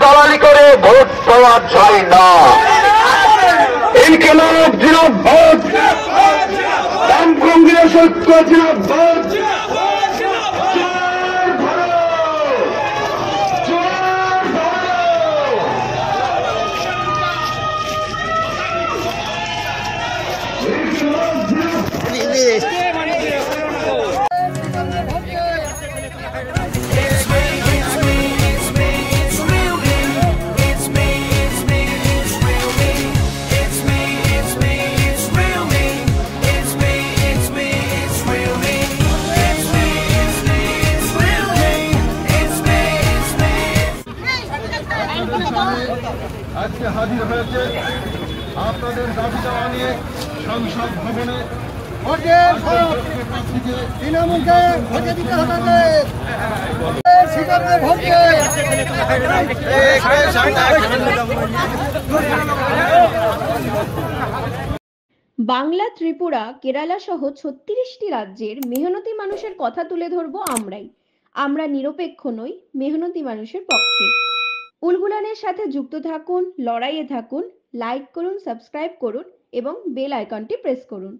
দালালি করে ভোট পাওয়া যায় না। ইনকিলাব জিন্দাবাদ, বাম কংগ্রেস ঐক্য জিন্দাবাদ। আজকে হাজির হয়েছে আপনাদের দাবি দেওয়া নিয়ে সংসদ ভবনে। তৃণমূলকে ভোটে দিতে হবে, বাংলা, ত্রিপুরা, কেরালা সহ 36টি রাজ্যের মেহনতি মানুষের কথা তুলে ধরবো আমরাই। আমরা নিরপেক্ষ নই, মেহনতি মানুষের পক্ষে। উলগুলানের সাথে যুক্ত থাকুন, লড়াইয়ে থাকুন, লাইক করুন, সাবস্ক্রাইব করুন এবং বেল আইকনটি প্রেস করুন।